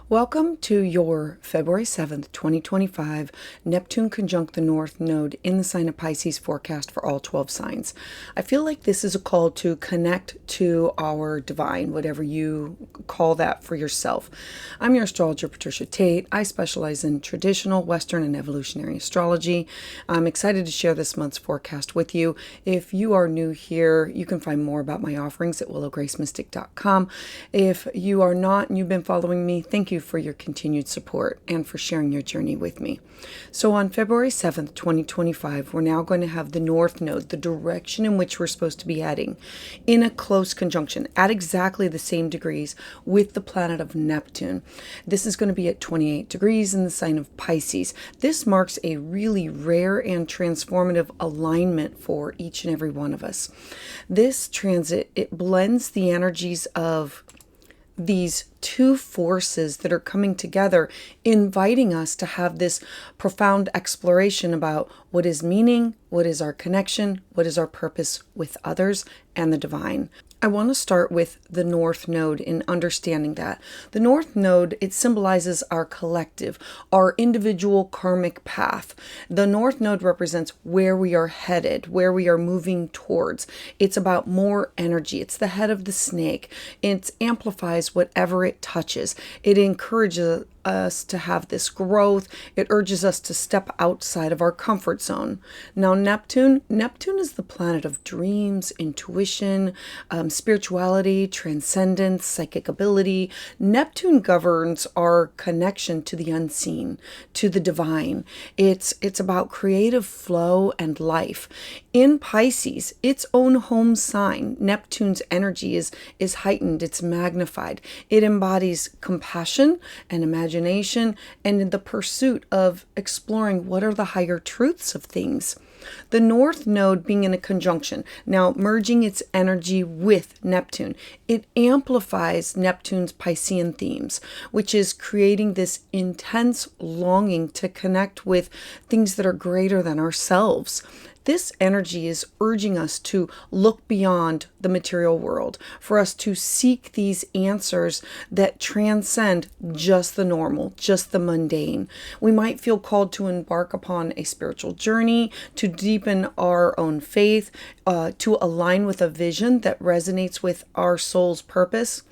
Welcome to your February 7th, 2025 Neptune Conjunct the North Node in the sign of Pisces forecast for all 12 signs. I feel like this is a call to connect to our divine, whatever you call that for yourself. I'm your astrologer, Patricia Tate. I specialize in traditional, Western, and evolutionary astrology. I'm excited to share this month's forecast with you. If you are new here, you can find more about my offerings at willowgracemystic.com. If you are not and you've been following me, thank you for your continued support and for sharing your journey with me. So on February 7th, 2025, we're now going to have the North Node, the direction in which we're supposed to be heading, in a close conjunction at exactly the same degrees with the planet of Neptune. This is going to be at 28 degrees in the sign of Pisces. This marks a really rare and transformative alignment for each and every one of us. This transit, it blends the energies of these two forces that are coming together, inviting us to have this profound exploration about what is meaning, what is our connection, what is our purpose with others and the divine. I want to start with the North Node in understanding that. The North Node, it symbolizes our collective, our individual karmic path. The North Node represents where we are headed, where we are moving towards. It's about more energy. It's the head of the snake. It amplifies whatever it touches. It encourages us to have this growth. It urges us to step outside of our comfort zone. Now, Neptune is the planet of dreams, intuition, spirituality, transcendence, psychic ability. Neptune governs our connection to the unseen, to the divine. It's about creative flow and life. In Pisces, its own home sign, Neptune's energy is heightened, it's magnified. It embodies compassion and imagination and in the pursuit of exploring what are the higher truths of things. The North Node being in a conjunction, now merging its energy with Neptune, it amplifies Neptune's Piscean themes, which is creating this intense longing to connect with things that are greater than ourselves. This energy is urging us to look beyond the material world, for us to seek these answers that transcend just the normal, just the mundane. We might feel called to embark upon a spiritual journey, to deepen our own faith, to align with a vision that resonates with our soul's purpose.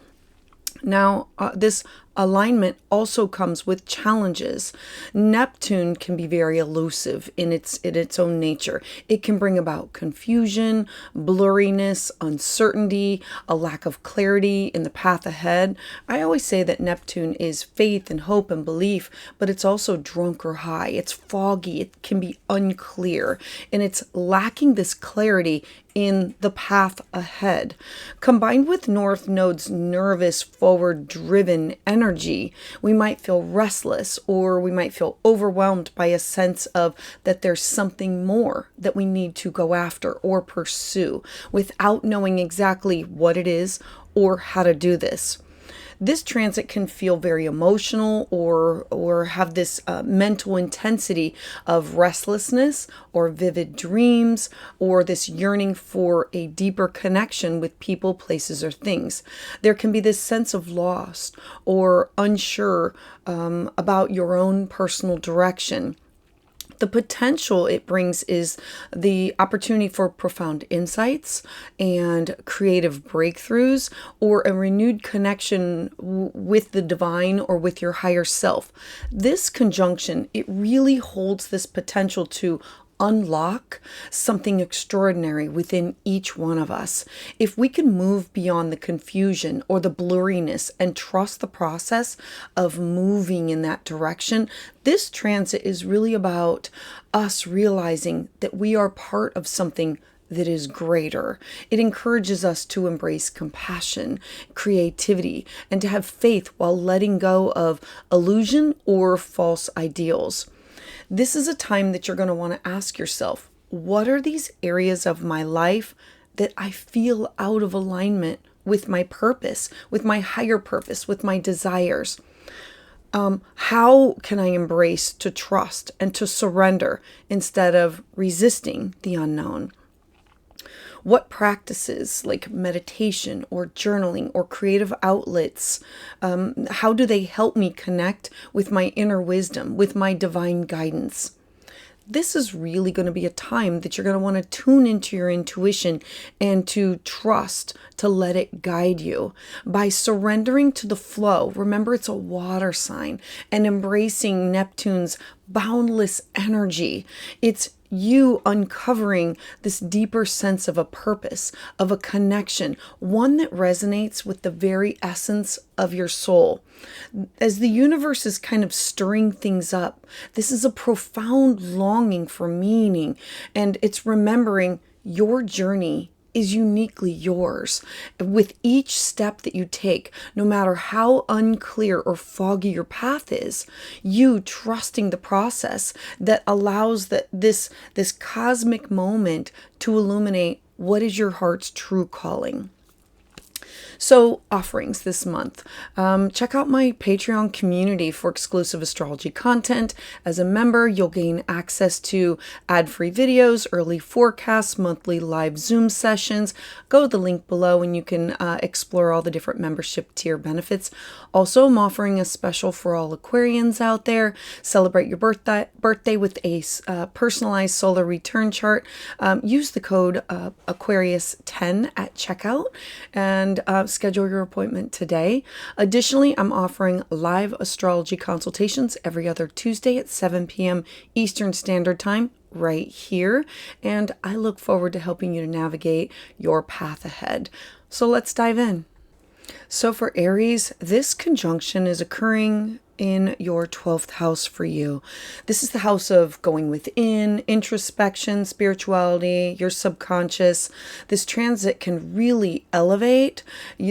Now, this alignment also comes with challenges. Neptune can be very elusive in its own nature. It can bring about confusion, blurriness, uncertainty, a lack of clarity in the path ahead. I always say that Neptune is faith and hope and belief, but it's also drunk or high. It's foggy. It can be unclear, and it's lacking this clarity in the path ahead. Combined with North Node's nervous, forward-driven energy, we might feel restless, or we might feel overwhelmed by a sense of that there's something more that we need to go after or pursue without knowing exactly what it is or how to do this. This transit can feel very emotional or have this mental intensity of restlessness or vivid dreams or this yearning for a deeper connection with people, places, or things. There can be this sense of lost or unsure about your own personal direction. The potential it brings is the opportunity for profound insights and creative breakthroughs, or a renewed connection with the divine or with your higher self. This conjunction, it really holds this potential to unlock something extraordinary within each one of us. If we can move beyond the confusion or the blurriness and trust the process of moving in that direction, this transit is really about us realizing that we are part of something that is greater. It encourages us to embrace compassion, creativity, and to have faith while letting go of illusion or false ideals. This is a time that you're going to want to ask yourself, what are these areas of my life that I feel out of alignment with my purpose, with my higher purpose, with my desires? How can I embrace to trust and to surrender instead of resisting the unknown? What practices like meditation or journaling or creative outlets, how do they help me connect with my inner wisdom, with my divine guidance? This is really going to be a time that you're going to want to tune into your intuition and to trust, to let it guide you by surrendering to the flow. Remember, it's a water sign, and embracing Neptune's boundless energy. It's you uncovering this deeper sense of a purpose, of a connection, one that resonates with the very essence of your soul. As the universe is kind of stirring things up, this is a profound longing for meaning, and it's remembering your journey is uniquely yours. With each step that you take, no matter how unclear or foggy your path is, you trusting the process that allows this cosmic moment to illuminate what is your heart's true calling. So offerings this month. Check out my Patreon community for exclusive astrology content. As a member, you'll gain access to ad-free videos, early forecasts, monthly live Zoom sessions. Go to the link below and you can explore all the different membership tier benefits. Also, I'm offering a special for all Aquarians out there. Celebrate your birthday with a personalized solar return chart. Use the code Aquarius10 at checkout and schedule your appointment today. Additionally, I'm offering live astrology consultations every other Tuesday at 7 p.m. Eastern Standard Time right here, and I look forward to helping you to navigate your path ahead. So let's dive in. So for Aries, this conjunction is occurring in your 12th house for you. This is the house of going within, introspection, spirituality, your subconscious. This transit can really elevate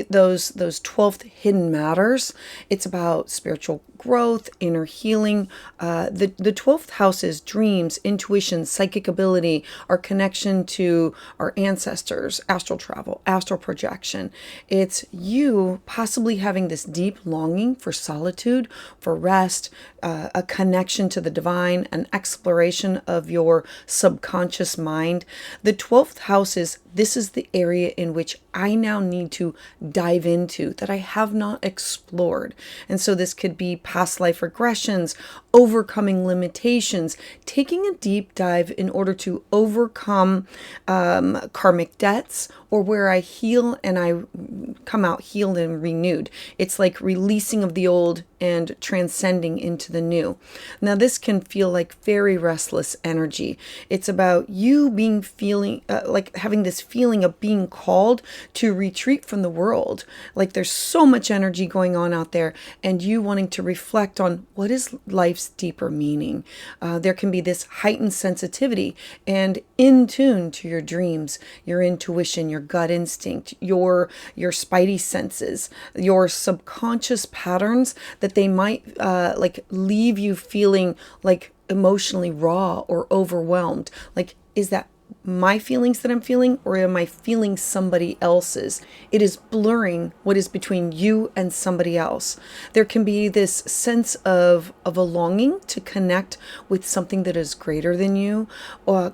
those 12th hidden matters. It's about spiritual growth, inner healing. The 12th house is dreams, intuition, psychic ability, our connection to our ancestors, astral travel, astral projection. It's you possibly having this deep longing for solitude, for rest, a connection to the divine, an exploration of your subconscious mind. The 12th house this is the area in which I now need to dive into that I have not explored. And so this could be past life regressions, overcoming limitations, taking a deep dive in order to overcome karmic debts, or where I heal and I come out healed and renewed. It's like releasing of the old and transcending into the new. Now, this can feel like very restless energy. It's about you feeling like having this feeling of being called to retreat from the world. Like there's so much energy going on out there, and you wanting to reflect on what is life's deeper meaning. There can be this heightened sensitivity and in tune to your dreams, your intuition, your gut instinct, your spidey senses, your subconscious patterns that they might like leave you feeling like emotionally raw or overwhelmed. Like, is that my feelings that I'm feeling, or am I feeling somebody else's? It is blurring what is between you and somebody else. There can be this sense of a longing to connect with something that is greater than you,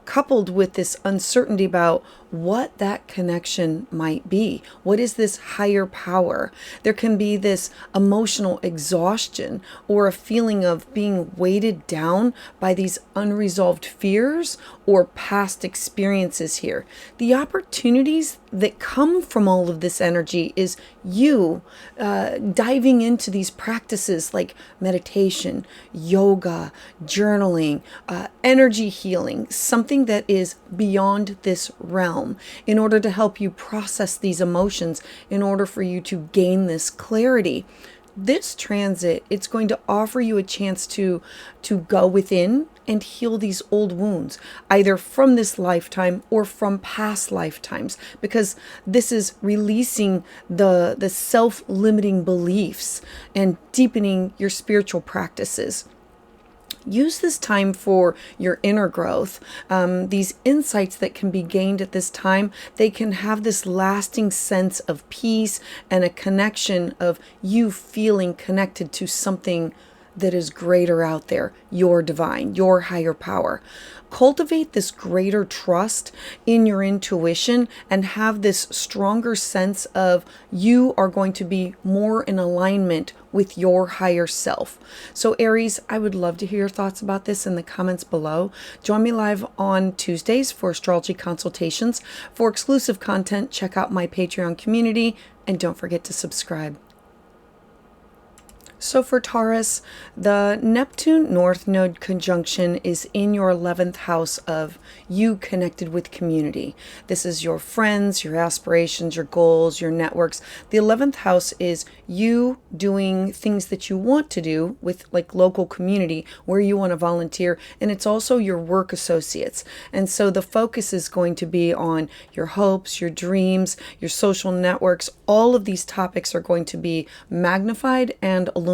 coupled with this uncertainty about what that connection might be. What is this higher power? There can be this emotional exhaustion or a feeling of being weighted down by these unresolved fears or past experiences here. The opportunities that come from all of this energy is you diving into these practices like meditation, yoga, journaling, energy healing, something that is beyond this realm, in order to help you process these emotions, in order for you to gain this clarity. This transit, it's going to offer you a chance to go within and heal these old wounds, either from this lifetime or from past lifetimes, because this is releasing the self-limiting beliefs and deepening your spiritual practices. Use this time for your inner growth. These insights that can be gained at this time, they can have this lasting sense of peace and a connection of you feeling connected to something that is greater out there, your divine, your higher power. Cultivate this greater trust in your intuition and have this stronger sense of you are going to be more in alignment with your higher self. So Aries, I would love to hear your thoughts about this in the comments below. Join me live on Tuesdays for astrology consultations. For exclusive content, check out my Patreon community and don't forget to subscribe. So for Taurus, the Neptune North Node conjunction is in your 11th house of you connected with community. This is your friends, your aspirations, your goals, your networks. The 11th house is you doing things that you want to do with like local community where you want to volunteer. And it's also your work associates. And so the focus is going to be on your hopes, your dreams, your social networks. All of these topics are going to be magnified and illuminated.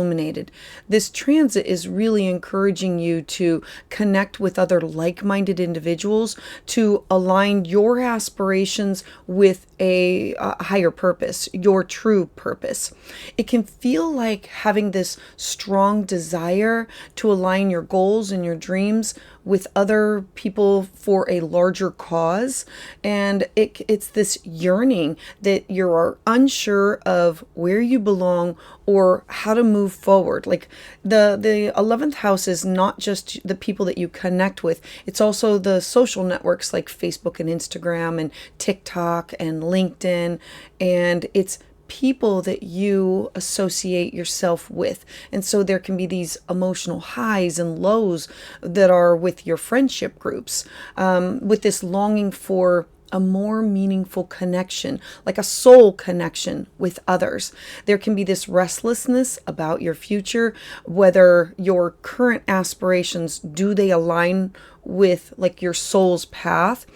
This transit is really encouraging you to connect with other like-minded individuals to align your aspirations with a higher purpose, your true purpose. It can feel like having this strong desire to align your goals and your dreams with other people for a larger cause. And it's this yearning that you're unsure of where you belong or how to move forward. Like the 11th house is not just the people that you connect with, it's also the social networks like Facebook and Instagram and TikTok and LinkedIn. And it's people that you associate yourself with. And so there can be these emotional highs and lows that are with your friendship groups, with this longing for a more meaningful connection, like a soul connection with others. There can be this restlessness about your future, whether your current aspirations, do they align with like your soul's path?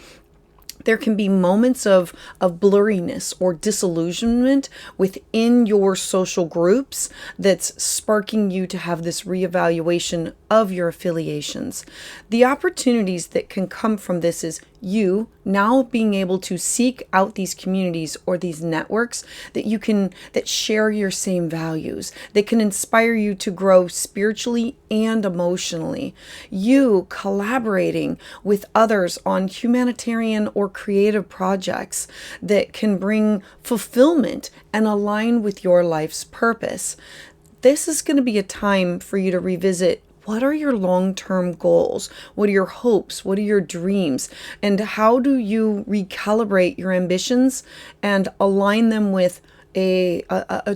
There can be moments of blurriness or disillusionment within your social groups that's sparking you to have this reevaluation of your affiliations. The opportunities that can come from this is you now being able to seek out these communities or these networks that share your same values, that can inspire you to grow spiritually and emotionally. You collaborating with others on humanitarian or creative projects that can bring fulfillment and align with your life's purpose. This is going to be a time for you to revisit what are your long-term goals? What are your hopes? What are your dreams? And how do you recalibrate your ambitions and align them with a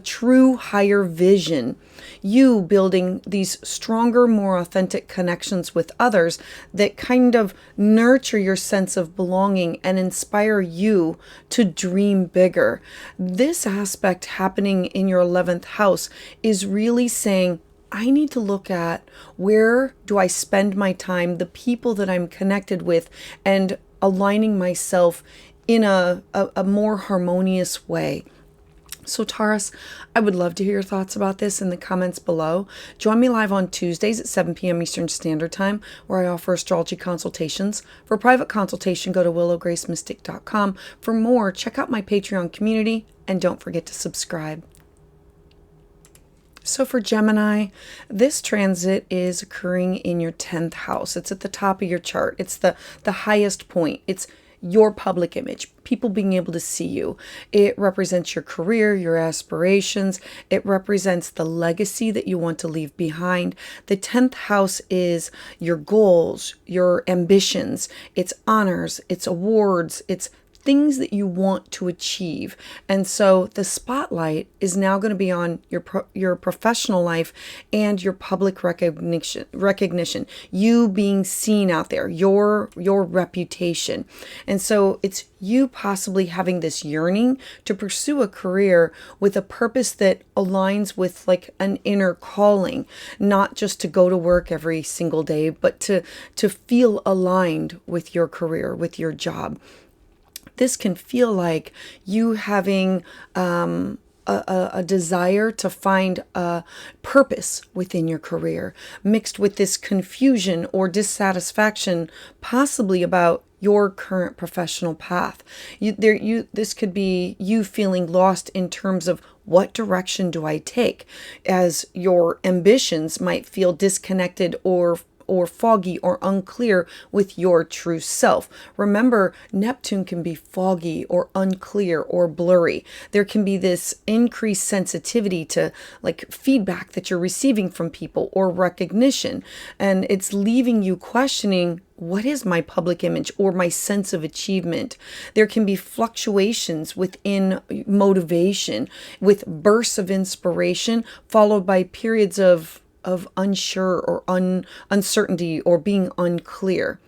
true higher vision? You building these stronger, more authentic connections with others that kind of nurture your sense of belonging and inspire you to dream bigger. This aspect happening in your 11th house is really saying, I need to look at where do I spend my time, the people that I'm connected with, and aligning myself in a more harmonious way. So Taurus, I would love to hear your thoughts about this in the comments below. Join me live on Tuesdays at 7 p.m. Eastern Standard Time, where I offer astrology consultations. For private consultation, go to willowgracemystic.com. For more, check out my Patreon community, and don't forget to subscribe. So for Gemini, this transit is occurring in your 10th house. It's at the top of your chart. It's the highest point. It's your public image, people being able to see you. It represents your career, your aspirations. It represents the legacy that you want to leave behind. The 10th house is your goals, your ambitions, it's honors, it's awards, it's things that you want to achieve. And so the spotlight is now going to be on your professional life and your public recognition, you being seen out there, your reputation. And so it's you possibly having this yearning to pursue a career with a purpose that aligns with like an inner calling, not just to go to work every single day, but to feel aligned with your career, with your job. This can feel like you having a desire to find a purpose within your career, mixed with this confusion or dissatisfaction, possibly about your current professional path. This could be you feeling lost in terms of what direction do I take, as your ambitions might feel disconnected or foggy or unclear with your true self. Remember, Neptune can be foggy or unclear or blurry. There can be this increased sensitivity to like feedback that you're receiving from people or recognition, and it's leaving you questioning, what is my public image or my sense of achievement? There can be fluctuations within motivation, with bursts of inspiration followed by periods of unsure or uncertainty or being unclear.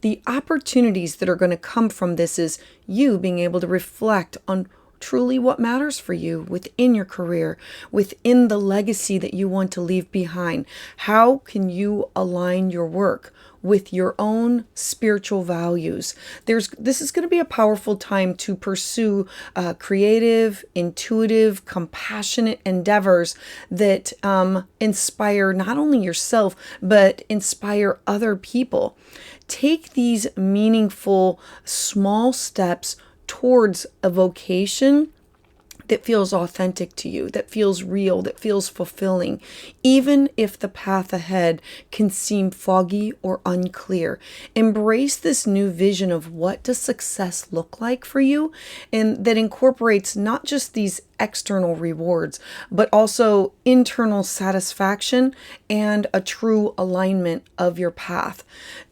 The opportunities that are going to come from this is you being able to reflect on truly what matters for you within your career, within the legacy that you want to leave behind. How can you align your work with your own spiritual values? This is going to be a powerful time to pursue creative, intuitive, compassionate endeavors that inspire not only yourself, but inspire other people. Take these meaningful, small steps towards a vocation that feels authentic to you, that feels real, that feels fulfilling, even if the path ahead can seem foggy or unclear. Embrace this new vision of what does success look like for you, and that incorporates not just these external rewards, but also internal satisfaction and a true alignment of your path.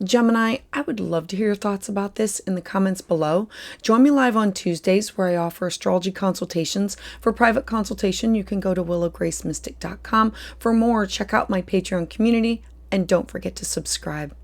Gemini, I would love to hear your thoughts about this in the comments below. Join me live on Tuesdays where I offer astrology consultations. For private consultation, you can go to willowgracemystic.com. For more, check out my Patreon community, and don't forget to subscribe.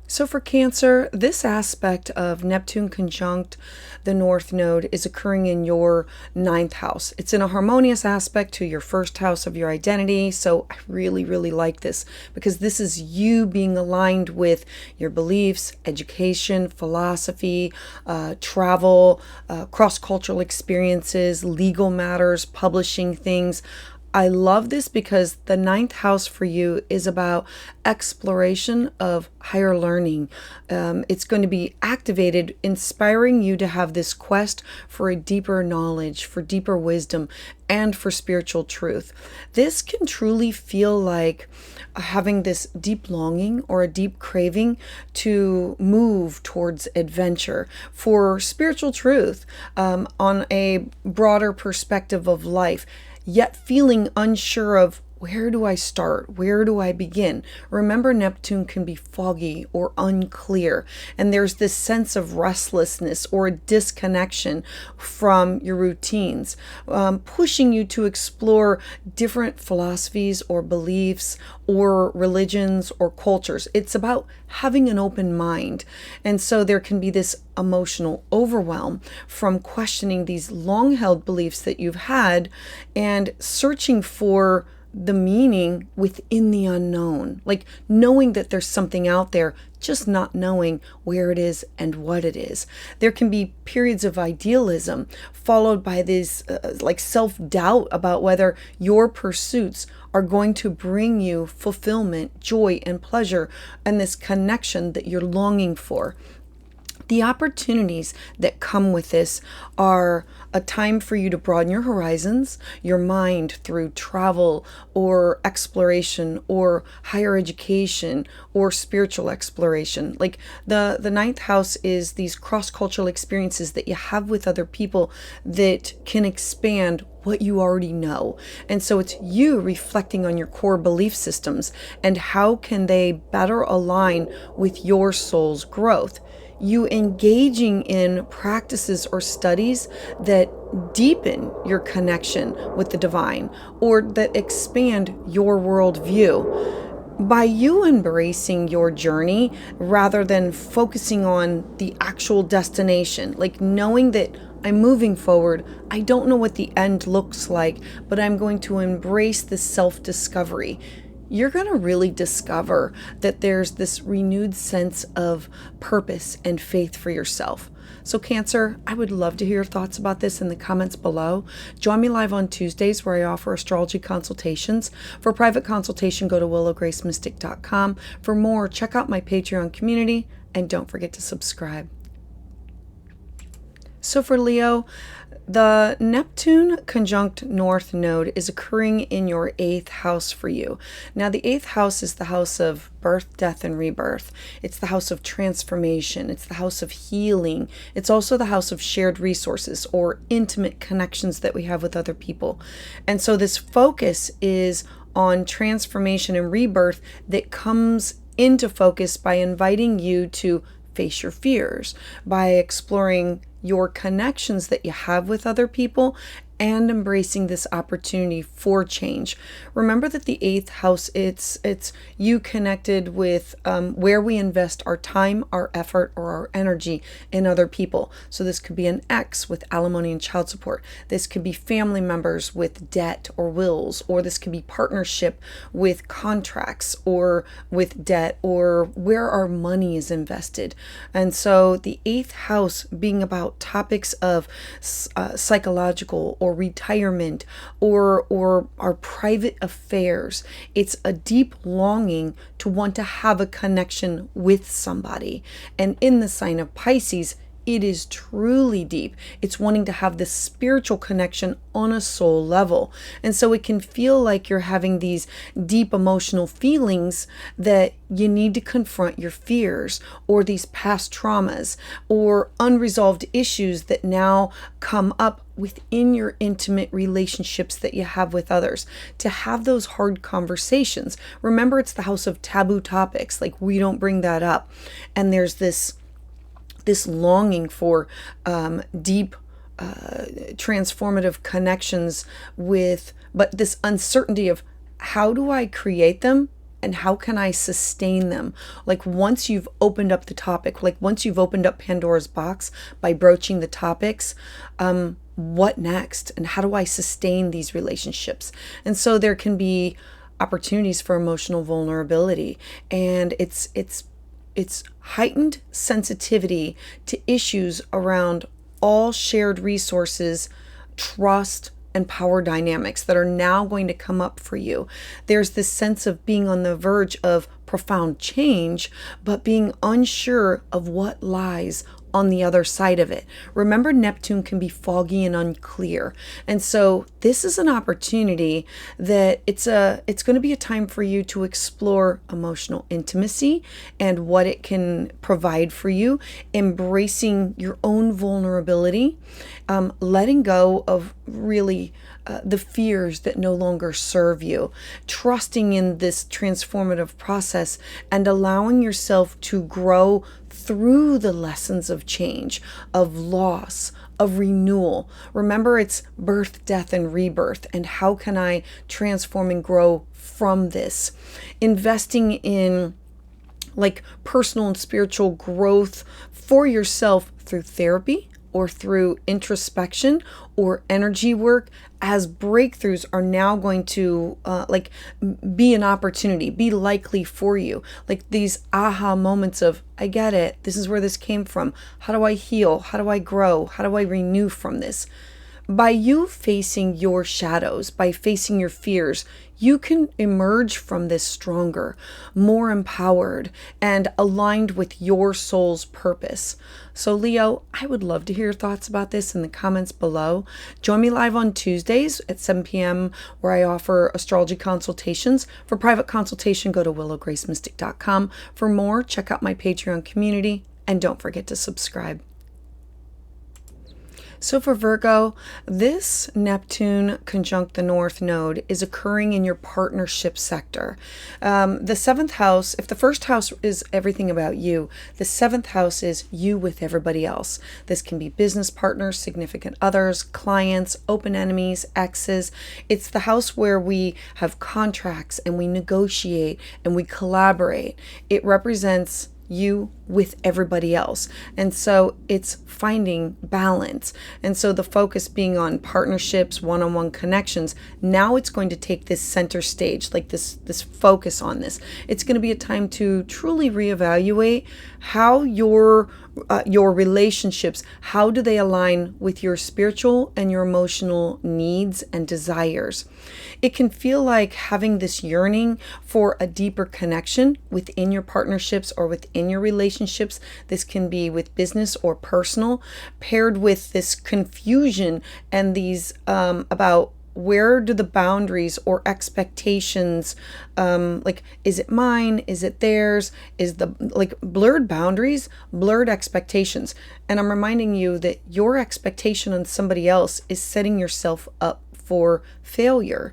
So for Cancer, this aspect of Neptune conjunct the North Node is occurring in your 9th house. It's in a harmonious aspect to your 1st house of your identity. So I really, really like this because this is you being aligned with your beliefs, education, philosophy, travel, cross-cultural experiences, legal matters, publishing things. I love this because the 9th house for you is about exploration of higher learning. It's going to be activated, inspiring you to have this quest for a deeper knowledge, for deeper wisdom, and for spiritual truth. This can truly feel like having this deep longing or a deep craving to move towards adventure, for spiritual truth, on a broader perspective of life, yet feeling unsure of where do I start? Where do I begin? Remember, Neptune can be foggy or unclear, and there's this sense of restlessness or a disconnection from your routines, pushing you to explore different philosophies or beliefs or religions or cultures. It's about having an open mind. And so there can be this emotional overwhelm from questioning these long-held beliefs that you've had and searching for the meaning within the unknown, like knowing that there's something out there, just not knowing where it is and what it is. There can be periods of idealism followed by this like self-doubt about whether your pursuits are going to bring you fulfillment, joy, and pleasure, and this connection that you're longing for. The opportunities that come with this are a time for you to broaden your horizons, your mind, through travel or exploration or higher education or spiritual exploration. Like the 9th house is these cross-cultural experiences that you have with other people that can expand what you already know. And so it's you reflecting on your core belief systems and how can they better align with your soul's growth. You engaging in practices or studies that deepen your connection with the divine or that expand your worldview. By you embracing your journey rather than focusing on the actual destination, like knowing that I'm moving forward, I don't know what the end looks like, but I'm going to embrace this self-discovery. You're going to really discover that there's this renewed sense of purpose and faith for yourself. So Cancer, I would love to hear your thoughts about this in the comments below. Join me live on Tuesdays where I offer astrology consultations. For private consultation, go to willowgracemystic.com. For more, check out my Patreon community and don't forget to subscribe. So for Leo, the Neptune Conjunct North node is occurring in your 8th house for you. Now, the 8th house is the house of birth, death, and rebirth. It's the house of transformation. It's the house of healing. It's also the house of shared resources or intimate connections that we have with other people. And so this focus is on transformation and rebirth that comes into focus by inviting you to face your fears, by exploring your connections that you have with other people and embracing this opportunity for change. Remember that the 8th house, it's you connected with where we invest our time, our effort, or our energy in other people. So this could be an ex with alimony and child support. This could be family members with debt or wills, or this could be partnership with contracts or with debt, or where our money is invested. And so the 8th house being about topics of psychological or retirement or our private affairs. It's a deep longing to want to have a connection with somebody. And in the sign of Pisces, it is truly deep. It's wanting to have this spiritual connection on a soul level. And so it can feel like you're having these deep emotional feelings that you need to confront your fears or these past traumas or unresolved issues that now come up within your intimate relationships that you have with others, to have those hard conversations. Remember, it's the house of taboo topics. Like, we don't bring that up. And there's this longing for deep transformative connections but this uncertainty of how do I create them and how can I sustain them? Like, once you've opened up the topic, like once you've opened up Pandora's box by broaching the topics, what next? And how do I sustain these relationships? And so there can be opportunities for emotional vulnerability, and it's heightened sensitivity to issues around all shared resources, trust, and power dynamics that are now going to come up for you. There's this sense of being on the verge of profound change, but being unsure of what lies on the other side of it. Remember, Neptune can be foggy and unclear. And so this is an opportunity that it's going to be a time for you to explore emotional intimacy and what it can provide for you, embracing your own vulnerability, letting go of really the fears that no longer serve you, trusting in this transformative process and allowing yourself to grow through the lessons of change, of loss, of renewal. Remember, it's birth, death, and rebirth. And how can I transform and grow from this? Investing in like personal and spiritual growth for yourself through therapy or through introspection or energy work, as breakthroughs are now going to be an opportunity, be likely for you. Like these aha moments of, I get it, this is where this came from. How do I heal? How do I grow? How do I renew from this? By you facing your shadows, by facing your fears, you can emerge from this stronger, more empowered, and aligned with your soul's purpose. So Leo, I would love to hear your thoughts about this in the comments below. Join me live on Tuesdays at 7 p.m. where I offer astrology consultations. For private consultation, go to willowgracemystic.com. For more, check out my Patreon community, and don't forget to subscribe. So for Virgo, this Neptune conjunct the North node is occurring in your partnership sector. The 7th house, if the 1st house is everything about you, the 7th house is you with everybody else. This can be business partners, significant others, clients, open enemies, exes. It's the house where we have contracts and we negotiate and we collaborate. It represents you with everybody else. And so it's finding balance. And so the focus being on partnerships, one-on-one connections, now it's going to take this center stage, like this focus on this. It's going to be a time to truly reevaluate how you're your relationships, how do they align with your spiritual and your emotional needs and desires? It can feel like having this yearning for a deeper connection within your partnerships or within your relationships. This can be with business or personal, paired with this confusion and these about where do the boundaries or expectations, like, is it mine? Is it theirs? Is the, like, blurred boundaries, blurred expectations. And I'm reminding you that your expectation on somebody else is setting yourself up for failure.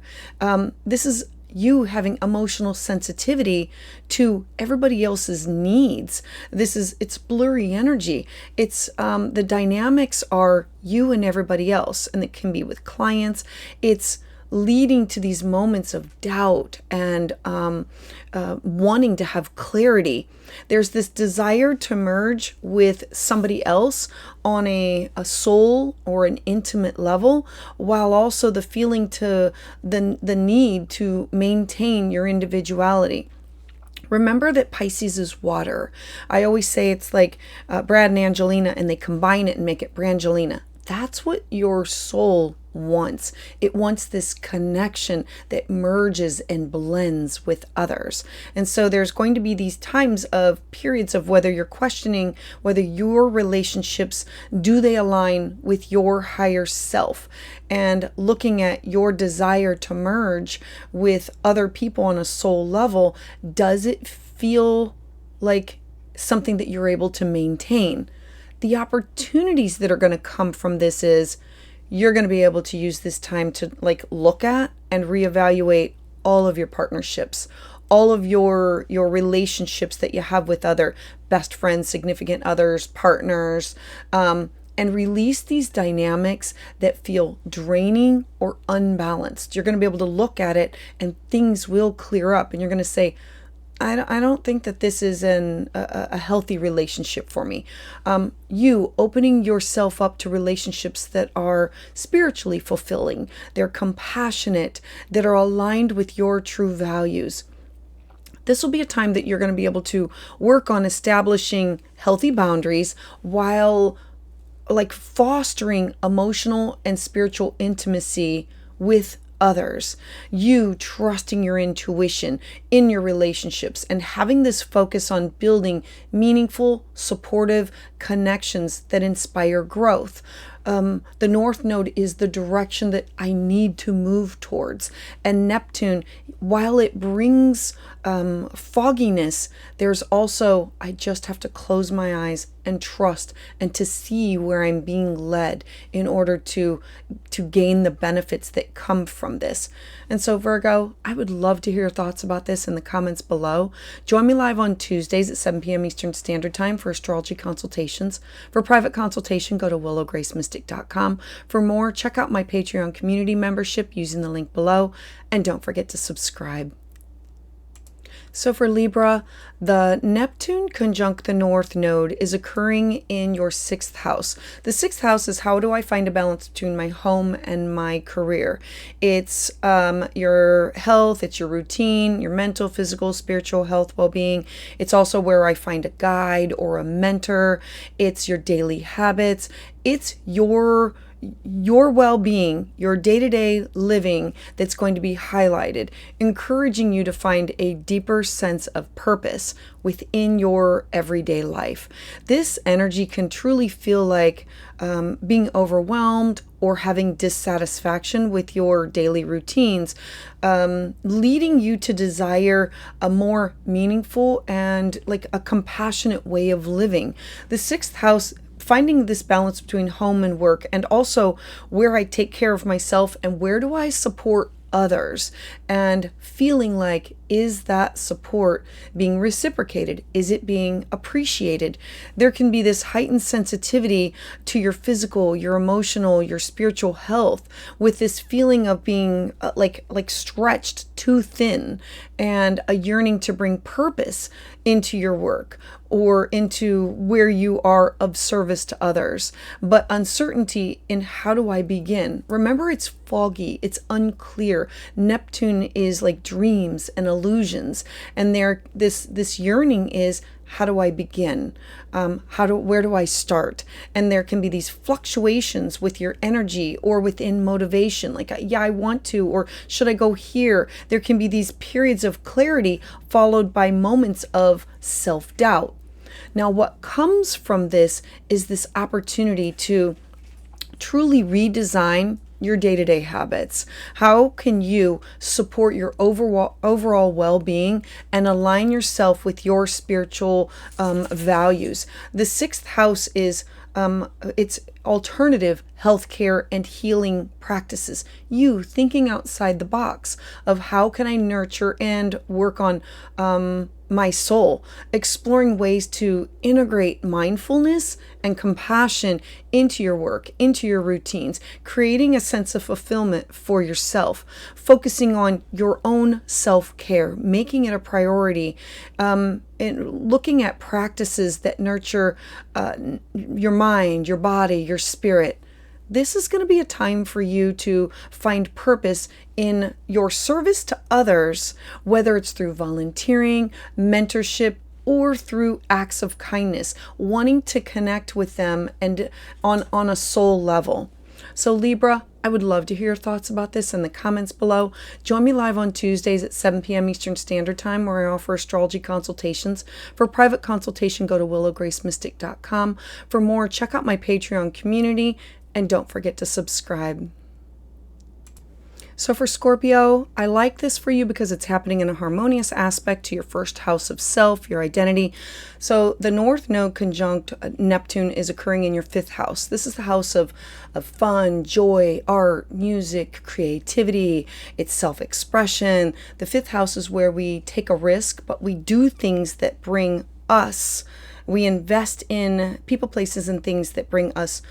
This is you having emotional sensitivity to everybody else's needs. It's blurry energy. It's the dynamics are you and everybody else, and it can be with clients. It's leading to these moments of doubt and wanting to have clarity. There's this desire to merge with somebody else on a soul or an intimate level, while also the feeling to the need to maintain your individuality. Remember that Pisces is water. I always say it's like Brad and Angelina, and they combine it and make it Brangelina. That's what your soul wants. It wants this connection that merges and blends with others. And so there's going to be these times of periods of whether you're questioning whether your relationships, do they align with your higher self, and looking at your desire to merge with other people on a soul level. Does it feel like something that you're able to maintain? The opportunities that are going to come from this is you're going to be able to use this time to look at and reevaluate all of your partnerships, all of your relationships that you have with other best friends, significant others, partners, and release these dynamics that feel draining or unbalanced. You're going to be able to look at it and things will clear up, and you're going to say, I don't think that this is a healthy relationship for me. You opening yourself up to relationships that are spiritually fulfilling, they're compassionate, that are aligned with your true values. This will be a time that you're going to be able to work on establishing healthy boundaries while fostering emotional and spiritual intimacy with others. You trusting your intuition in your relationships and having this focus on building meaningful, supportive connections that inspire growth. The North Node is the direction that I need to move towards. And Neptune, while it brings fogginess, there's also, I just have to close my eyes and trust and to see where I'm being led in order to gain the benefits that come from this. And so Virgo, I would love to hear your thoughts about this in the comments below. Join me live on Tuesdays at 7 p.m. Eastern Standard Time for astrology consultations. For private consultation, go to willowgracemystic.com. For more, check out my Patreon community membership using the link below. And don't forget to subscribe. So for Libra, the Neptune conjunct the North Node is occurring in your 6th house. The 6th house is how do I find a balance between my home and my career. It's your health, it's your routine, your mental, physical, spiritual health, well-being. It's also where I find a guide or a mentor. It's your daily habits. It's your well-being, your day-to-day living that's going to be highlighted, encouraging you to find a deeper sense of purpose within your everyday life. This energy can truly feel like being overwhelmed or having dissatisfaction with your daily routines, leading you to desire a more meaningful and a compassionate way of living. The 6th house, finding this balance between home and work, and also where I take care of myself and where do I support others, and feeling like, is that support being reciprocated? Is it being appreciated? There can be this heightened sensitivity to your physical, your emotional, your spiritual health, with this feeling of being like stretched too thin, and a yearning to bring purpose into your work or into where you are of service to others, but uncertainty in how do I begin. Remember, it's foggy, it's unclear. Neptune is like dreams and illusions, and this yearning is, how do I begin? Where do I start? And there can be these fluctuations with your energy or within motivation. Like, yeah, I want to, or should I go here? There can be these periods of clarity followed by moments of self-doubt. Now, what comes from this is this opportunity to truly redesign your day-to-day habits. How can you support your overall well-being and align yourself with your spiritual values? The sixth house is it's alternative healthcare and healing practices. You thinking outside the box of how can I nurture and work on my soul, exploring ways to integrate mindfulness and compassion into your work, into your routines, creating a sense of fulfillment for yourself, focusing on your own self-care, making it a priority, and looking at practices that nurture your mind, your body, your spirit. This is going to be a time for you to find purpose in your service to others, whether it's through volunteering, mentorship, or through acts of kindness, wanting to connect with them and on a soul level. So Libra, I would love to hear your thoughts about this in the comments below. Join me live on Tuesdays at 7 p.m. Eastern Standard Time, where I offer astrology consultations. For private consultation, go to willowgracemystic.com. For more, check out my Patreon community, and don't forget to subscribe. So for Scorpio, I like this for you because it's happening in a harmonious aspect to your first house of self, your identity. So the North Node conjunct Neptune is occurring in your fifth house. This is the house of fun, joy, art, music, creativity. It's self-expression. The fifth house is where we take a risk, but we do things that bring us. We invest in people, places, and things that bring us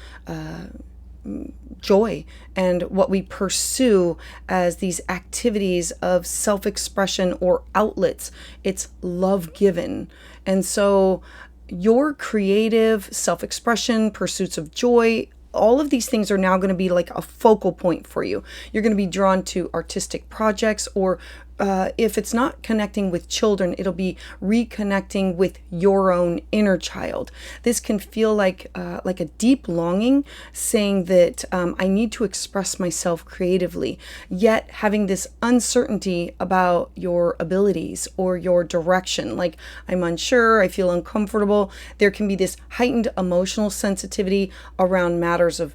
joy, and what we pursue as these activities of self-expression or outlets. It's love given. And so your creative self-expression, pursuits of joy, all of these things are now going to be like a focal point for you. You're going to be drawn to artistic projects, or if it's not connecting with children, it'll be reconnecting with your own inner child. This can feel like a deep longing, saying that I need to express myself creatively, yet having this uncertainty about your abilities or your direction. Like, I'm unsure, I feel uncomfortable. There can be this heightened emotional sensitivity around matters of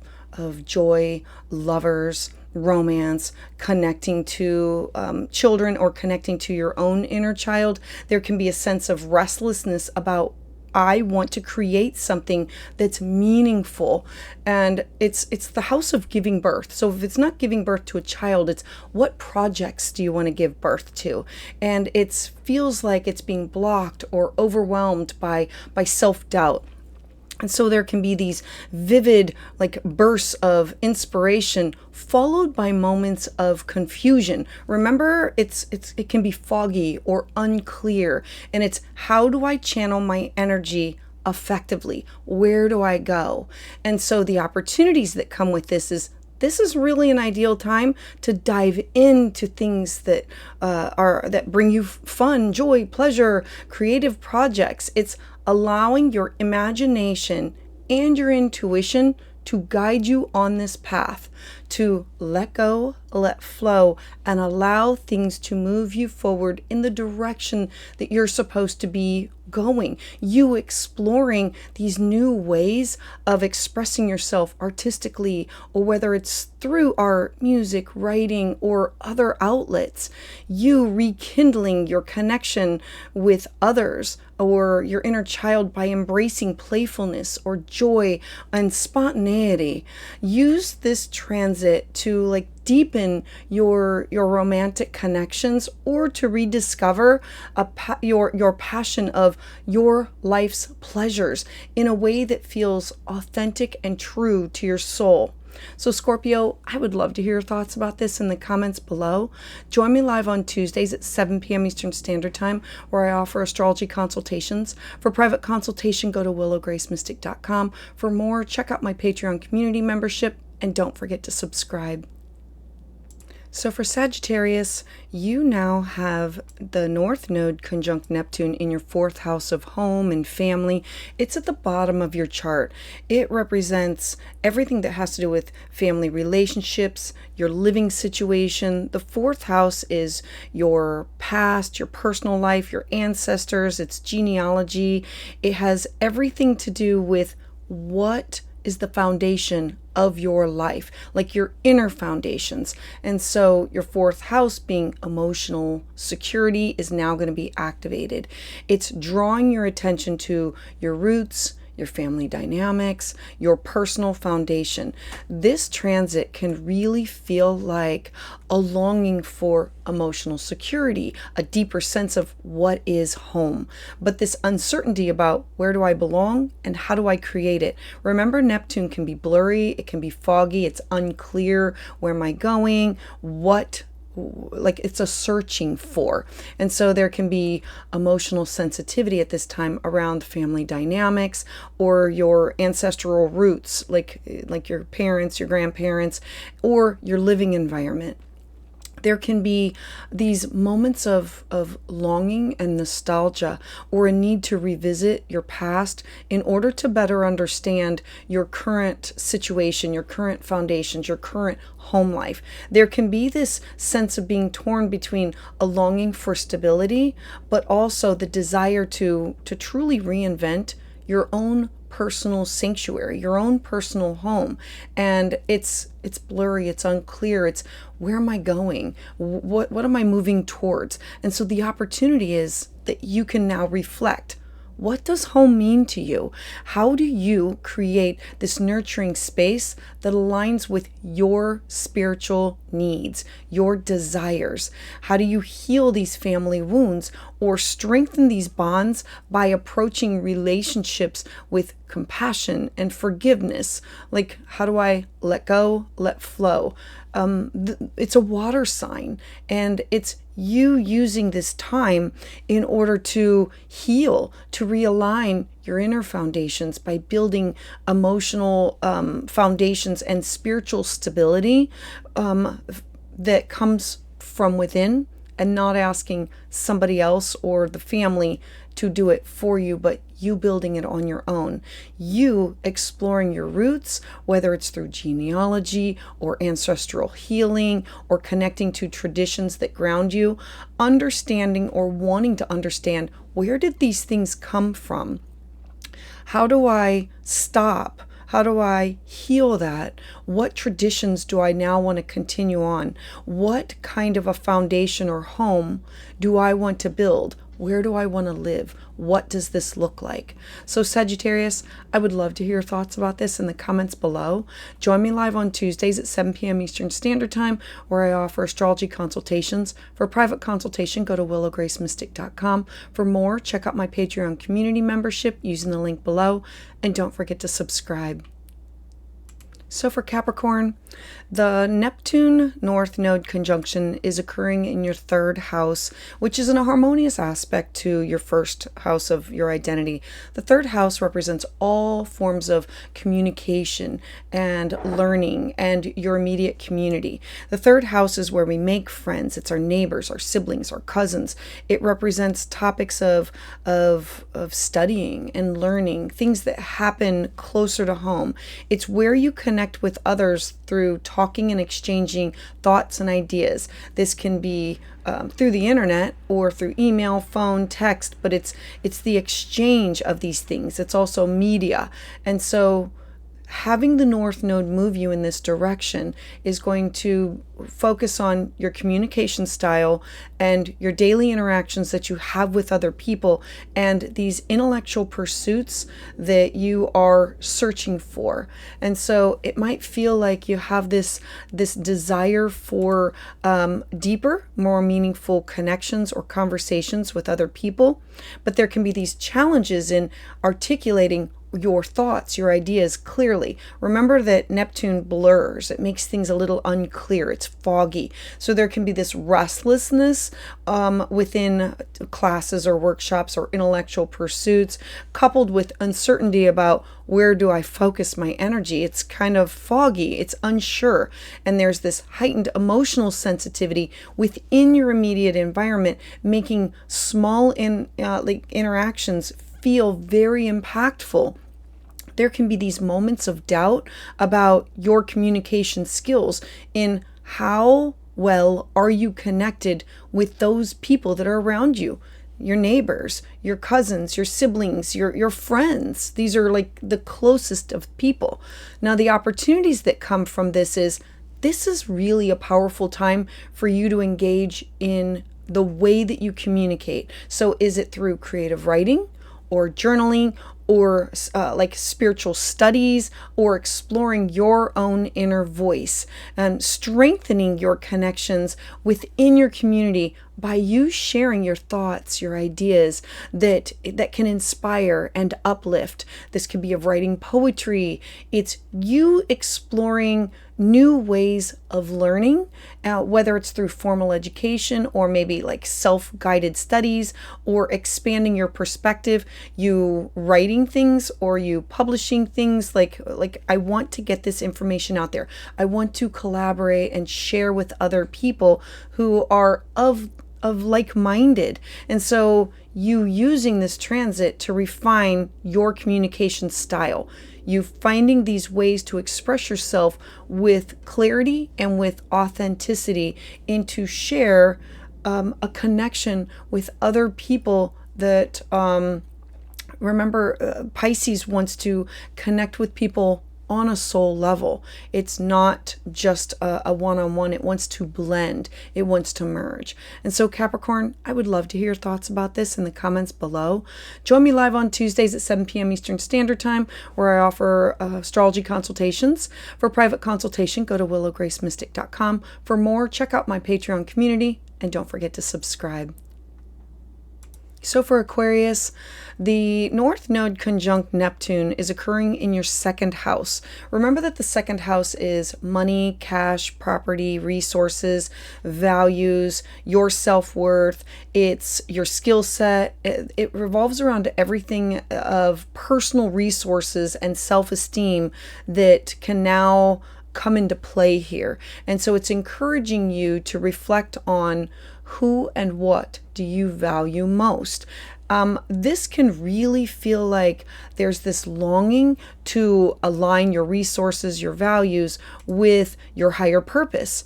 joy, lovers, romance, connecting to children, or connecting to your own inner child. There can be a sense of restlessness about, I want to create something that's meaningful. And it's the house of giving birth. So if it's not giving birth to a child, it's what projects do you want to give birth to? And it feels like it's being blocked or overwhelmed by self-doubt. And so there can be these vivid, like, bursts of inspiration followed by moments of confusion. Remember, it can be foggy or unclear, and it's, how do I channel my energy effectively? Where do I go? And so the opportunities that come with this is really an ideal time to dive into things that that bring you fun, joy, pleasure, creative projects. It's allowing your imagination and your intuition to guide you on this path, to let go, let flow, and allow things to move you forward in the direction that you're supposed to be going. You exploring these new ways of expressing yourself artistically, or whether it's through art, music, writing, or other outlets. You rekindling your connection with others or your inner child by embracing playfulness or joy and spontaneity. Use this transit to, like, deepen your romantic connections, or to rediscover your passion of your life's pleasures in a way that feels authentic and true to your soul. So Scorpio, I would love to hear your thoughts about this in the comments below. Join me live on Tuesdays at 7 p.m. Eastern Standard Time, where I offer astrology consultations. For private consultation, go to willowgracemystic.com. For more, check out my Patreon community membership, and don't forget to subscribe. So for Sagittarius, you now have the North Node conjunct Neptune in your fourth house of home and family. It's at the bottom of your chart. It represents everything that has to do with family relationships, your living situation. The fourth house is your past, your personal life, your ancestors, it's genealogy. It has everything to do with what is the foundation of your life, like your inner foundations. And so your fourth house, being emotional security, is now going to be activated. It's drawing your attention to your roots, your family dynamics, your personal foundation. This transit can really feel like a longing for emotional security, a deeper sense of what is home, but this uncertainty about where do I belong and how do I create it. Remember, Neptune can be blurry, it can be foggy, it's unclear. Where am I going? It's a searching for. And so there can be emotional sensitivity at this time around family dynamics or your ancestral roots, like your parents, your grandparents, or your living environment. There can be these moments of longing and nostalgia, or a need to revisit your past in order to better understand your current situation, your current foundations, your current home life. There can be this sense of being torn between a longing for stability, but also the desire to truly reinvent your own personal sanctuary, your own personal home. And it's blurry, it's unclear, it's where am I going? What am I moving towards? And so the opportunity is that you can now reflect. What does home mean to you? How do you create this nurturing space that aligns with your spiritual needs, your desires? How do you heal these family wounds or strengthen these bonds by approaching relationships with compassion and forgiveness? Like, how do I let go, let flow? It's a water sign, and it's you using this time in order to heal, to realign your inner foundations by building emotional foundations and spiritual stability that comes from within, and not asking somebody else or the family to do it for you, but you building it on your own. You exploring your roots, whether it's through genealogy or ancestral healing or connecting to traditions that ground you, understanding or wanting to understand, where did these things come from? How do I stop? How do I heal that? What traditions do I now want to continue on? What kind of a foundation or home do I want to build? Where do I want to live? What does this look like? So Sagittarius, I would love to hear your thoughts about this in the comments below. Join me live on Tuesdays at 7 p.m. Eastern Standard Time, where I offer astrology consultations. For a private consultation, go to willowgracemystic.com. For more, check out my Patreon community membership using the link below. And don't forget to subscribe. So for Capricorn, the Neptune North Node conjunction is occurring in your third house, which is in a harmonious aspect to your first house of your identity. The third house represents all forms of communication and learning and your immediate community. The third house is where we make friends. It's our neighbors, our siblings, our cousins. It represents topics of studying and learning, things that happen closer to home. It's where you connect with others through talking and exchanging thoughts and ideas. This can be through the internet or through email, phone, text, but it's the exchange of these things. It's also media. And so having the North Node move you in this direction is going to focus on your communication style and your daily interactions that you have with other people and these intellectual pursuits that you are searching for. And so it might feel like you have this desire for deeper, more meaningful connections or conversations with other people, but there can be these challenges in articulating your thoughts, your ideas clearly. Remember that Neptune blurs. It makes things a little unclear. It's foggy. So there can be this restlessness within classes or workshops or intellectual pursuits, coupled with uncertainty about where do I focus my energy. It's kind of foggy. It's unsure. And there's this heightened emotional sensitivity within your immediate environment, making small interactions feel very impactful. There can be these moments of doubt about your communication skills in how well are you connected with those people that are around you, your neighbors, your cousins, your siblings, your friends. These are like the closest of people. Now, the opportunities that come from this is really a powerful time for you to engage in the way that you communicate. So is it through creative writing or journaling or like spiritual studies or exploring your own inner voice and strengthening your connections within your community by you sharing your thoughts, your ideas that can inspire and uplift. This could be of writing poetry. It's you exploring new ways of learning, whether it's through formal education or maybe like self-guided studies or expanding your perspective, you writing things or you publishing things like I want to get this information out there. I want to collaborate and share with other people who are of like-minded. And so you using this transit to refine your communication style, you finding these ways to express yourself with clarity and with authenticity, and to share a connection with other people that remember Pisces wants to connect with people on a soul level. It's not just a one-on-one. It wants to blend. It wants to merge. And so Capricorn, I would love to hear your thoughts about this in the comments below. Join me live on Tuesdays at 7 p.m. Eastern Standard Time, where I offer astrology consultations. For private consultation, go to willowgracemystic.com. For more, check out my Patreon community, and don't forget to subscribe. So for Aquarius, the North Node conjunct Neptune is occurring in your second house. Remember that the second house is money, cash, property, resources, values, your self-worth. It's your skill set. It revolves around everything of personal resources and self-esteem that can now come into play here. And so it's encouraging you to reflect on who and what do you value most. This can really feel like there's this longing to align your resources, your values with your higher purpose.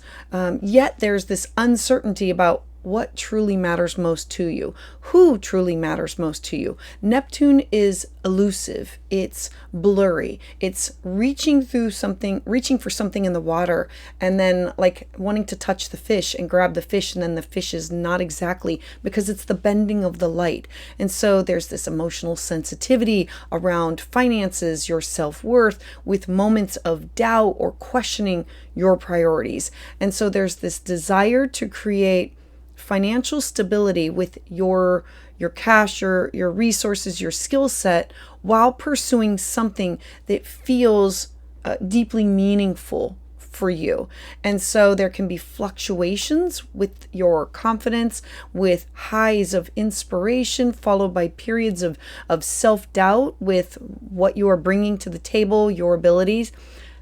Yet there's this uncertainty about what truly matters most to you, who truly matters most to you. Neptune is elusive, it's blurry, it's reaching for something in the water and then like wanting to touch the fish and grab the fish, and then the fish is not exactly, because it's the bending of the light. And so there's this emotional sensitivity around finances, your self-worth, with moments of doubt or questioning your priorities. And so there's this desire to create financial stability with your cash, your resources, your skill set, while pursuing something that feels deeply meaningful for you. And so there can be fluctuations with your confidence, with highs of inspiration followed by periods of self-doubt with what you are bringing to the table, your abilities.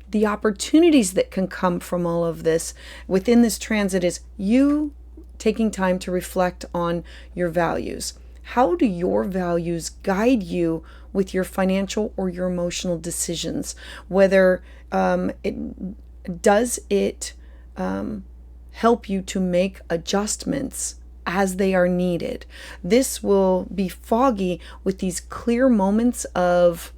The opportunities that can come from all of this within this transit is you taking time to reflect on your values. How do your values guide you with your financial or your emotional decisions? Whether it help you to make adjustments as they are needed. This will be foggy with these clear moments of,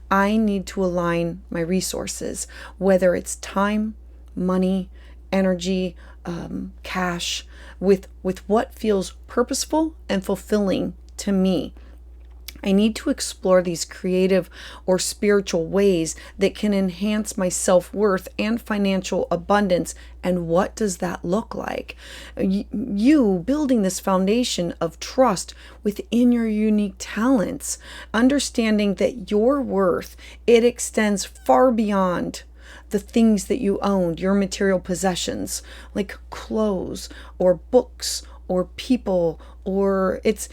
I need to align my resources, whether it's time, money, energy, cash, with what feels purposeful and fulfilling to me. I need to explore these creative or spiritual ways that can enhance my self-worth and financial abundance. And what does that look like? You building this foundation of trust within your unique talents, understanding that your worth, it extends far beyond the things that you owned, your material possessions, like clothes or books or people, or it's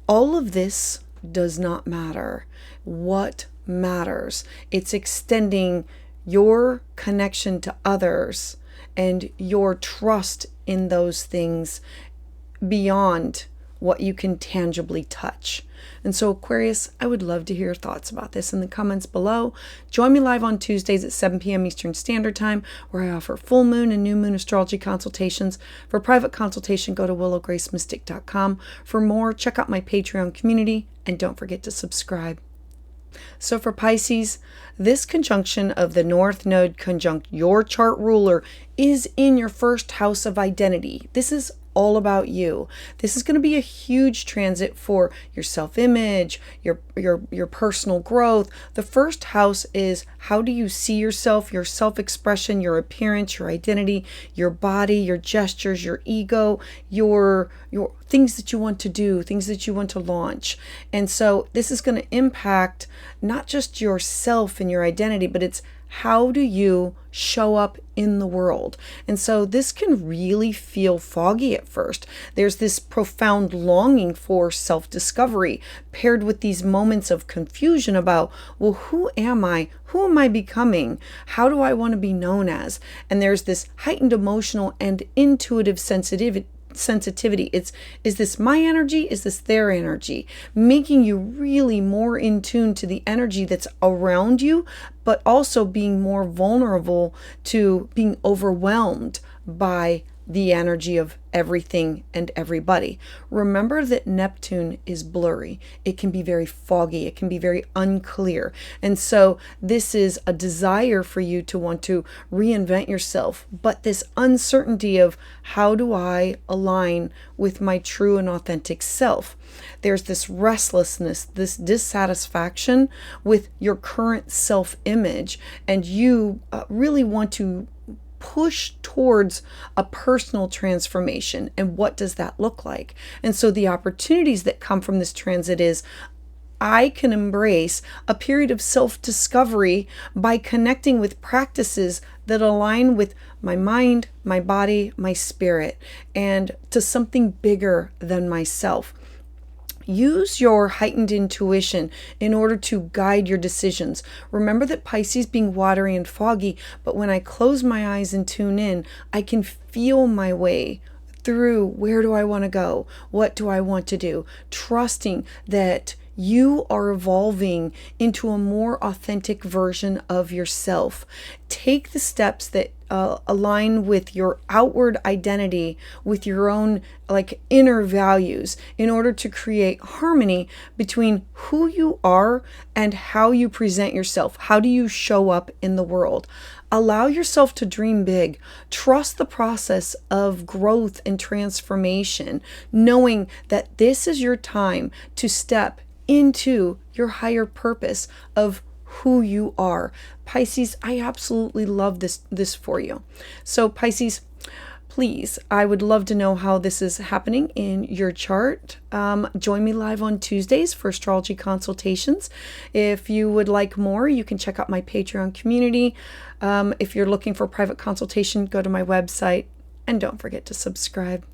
all of this does not matter. What matters? It's extending your connection to others and your trust in those things beyond what you can tangibly touch. And so, Aquarius, I would love to hear your thoughts about this in the comments below. Join me live on Tuesdays at 7 p.m. Eastern Standard Time, where I offer full moon and new moon astrology consultations. For private consultation, go to willowgracemystic.com. For more, check out my Patreon community, and don't forget to subscribe. So for Pisces, this conjunction of the North Node conjunct your chart ruler is in your first house of identity. This is all about you. This is going to be a huge transit for your self-image, your personal growth. The first house is, how do you see yourself, your self-expression, your appearance, your identity, your body, your gestures, your ego, your things that you want to do, things that you want to launch. And so this is going to impact not just yourself and your identity, but it's how do you show up in the world? And so this can really feel foggy at first. There's this profound longing for self-discovery paired with these moments of confusion about, well, who am I? Who am I becoming? How do I want to be known as? And there's this heightened emotional and intuitive sensitivity. Is this my energy? Is this their energy? Making you really more in tune to the energy that's around you, but also being more vulnerable to being overwhelmed by the energy of everything and everybody. Remember that Neptune is blurry. It can be very foggy. It can be very unclear. And so this is a desire for you to want to reinvent yourself, but this uncertainty of, how do I align with my true and authentic self? There's this restlessness, this dissatisfaction with your current self-image, and you really want to push towards a personal transformation. And what does that look like? And so the opportunities that come from this transit is, I can embrace a period of self-discovery by connecting with practices that align with my mind, my body, my spirit, and to something bigger than myself. Use your heightened intuition in order to guide your decisions. Remember that Pisces being watery and foggy, but when I close my eyes and tune in, I can feel my way through, where do I want to go? What do I want to do? Trusting that you are evolving into a more authentic version of yourself. Take the steps that align with your outward identity, with your own inner values, in order to create harmony between who you are and how you present yourself. How do you show up in the world? Allow yourself to dream big. Trust the process of growth and transformation, knowing that this is your time to step into your higher purpose of who you are. Pisces, I absolutely love this for you. So Pisces, please, I would love to know how this is happening in your chart. Join me live on Tuesdays for astrology consultations. If you would like more, you can check out my Patreon community. If you're looking for private consultation, go to my website, and don't forget to subscribe.